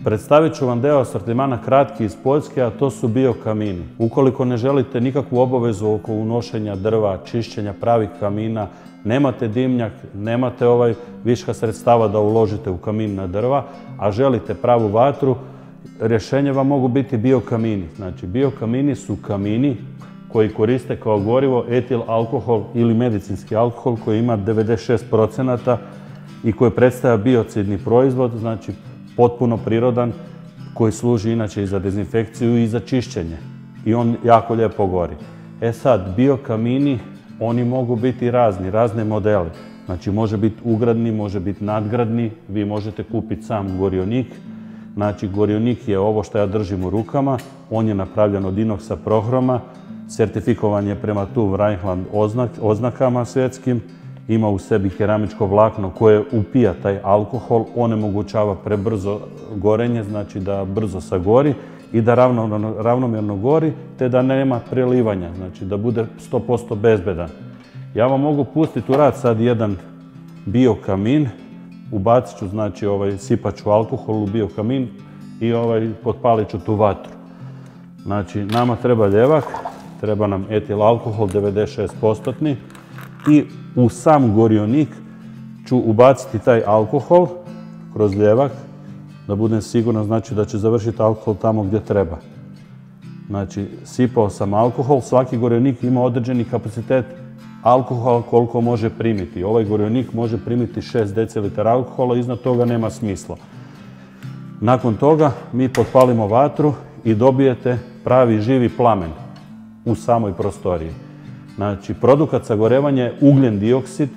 Predstavit ću vam deo asortimana kratki iz Poljske, a to su biokamini. Ukoliko ne želite nikakvu obavezu oko unošenja drva, čišćenja pravih kamina, nemate dimnjak, nemate viška sredstava da uložite u kamin na drva, a želite pravu vatru, rješenje vam mogu biti biokamini. Znači, biokamini su kamini koji koriste kao gorivo etil alkohol ili medicinski alkohol koji ima 96% i koji predstavlja biocidni proizvod, znači potpuno prirodan, koji služi inače i za dezinfekciju i za čišćenje. I on jako lijepo gori. E sad, biokamini, oni mogu biti razne modele. Znači, može biti ugradni, može biti nadgradni, vi možete kupiti sam gorionik. Znači, gorionik je ovo što ja držim u rukama, on je napravljen od inoksa prohroma, certifikovan je prema TÜV Rheinland oznakama svjetskim, ima u sebi keramičko vlakno koje upija taj alkohol, onemogućava prebrzo gorenje, znači da brzo sagori i da ravnomjerno gori, te da nema prelivanja, znači da bude 100% bezbedan. Ja vam mogu pustiti u rad sad jedan biokamin, ubacit ću, znači sipat ću alkohol u biokamin i potpalit ću tu vatru. Znači, nama treba ljevak, treba nam etil alkohol 96% i u sam gorionik ću ubaciti taj alkohol kroz ljevak, da budem siguran, znači da će završiti alkohol tamo gdje treba. Znači, sipao sam alkohol, svaki gorionik ima određeni kapacitet alkohola koliko može primiti. Ovaj gorionik može primiti 6 decilitara alkohola, iznad toga nema smisla. Nakon toga mi potpalimo vatru i dobijete pravi živi plamen u samoj prostoriji. Znači, produkat sagorevanja je ugljen dioksid,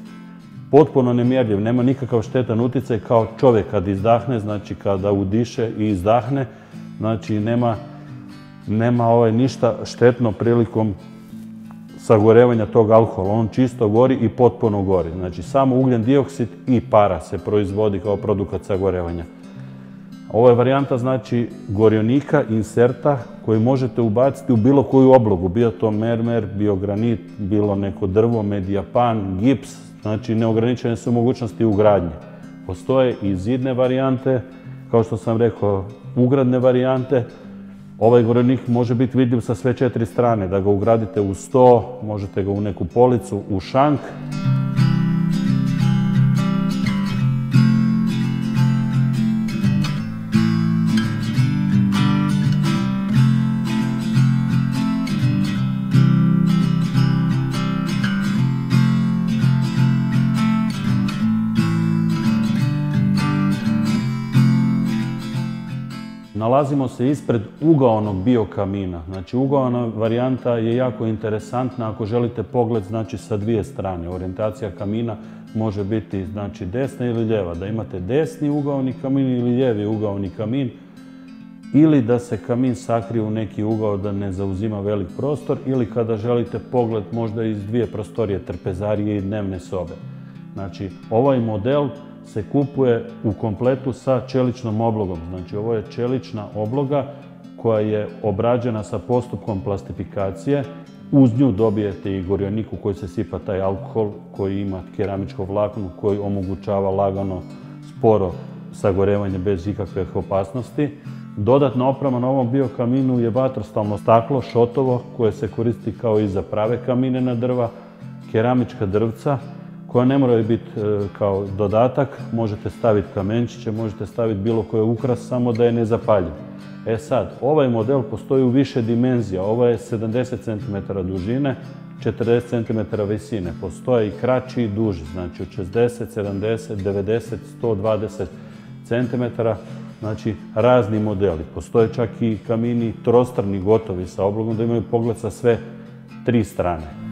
potpuno nemjerljiv, nema nikakav štetan utjecaj kao čovjek kad izdahne, znači kada udiše i izdahne, znači nema ništa štetno prilikom sagorevanja tog alkohola. On čisto gori i potpuno gori. Znači, samo ugljen dioksid i para se proizvodi kao produkat sagorevanja. Ovo je varijanta, znači, gorionika, inserta, koji možete ubaciti u bilo koju oblogu, bio to mermer, bio granit, bilo neko drvo, medijapan, gips, znači neograničene su mogućnosti ugradnje. Postoje i zidne varijante, kao što sam rekao, ugradne varijante. Ovaj gorionik može biti vidljiv sa sve 4 strane, da ga ugradite u sto, možete ga u neku policu, u šank. Nalazimo se ispred ugaonog biokamina. Znači, ugaona varijanta je jako interesantna ako želite pogled, znači, sa dvije strane. Orijentacija kamina može biti, znači, desna ili lijeva. Da imate desni ugaoni kamin ili lijevi ugaoni kamin, ili da se kamin sakrije u neki ugao da ne zauzima velik prostor, ili kada želite pogled možda iz dvije prostorije, trpezarije i dnevne sobe. Znači, ovaj model se kupuje u kompletu sa čeličnom oblogom. Znači, ovo je čelična obloga koja je obrađena sa postupkom plastifikacije. Uz nju dobijete i gorionik u koji se sipa taj alkohol koji ima keramičko vlakno koji omogućava lagano, sporo sagorevanje bez ikakvih opasnosti. Dodatna oprema na ovom biokaminu je vatrostalno staklo, šotovo, koje se koristi kao i za prave kamine na drva, keramička drvca, koja ne moraju biti kao dodatak, možete staviti kamenčiće, možete staviti bilo koji ukras, samo da je nezapaljiv. E sad, ovaj model postoji u više dimenzija, ovo je 70 cm dužine, 40 cm visine, postoje i kraći i duži, znači od 60, 70, 90, 120 cm, znači razni modeli. Postoje čak i kamini trostrani gotovi sa oblogom da imaju pogled sa sve 3 strane.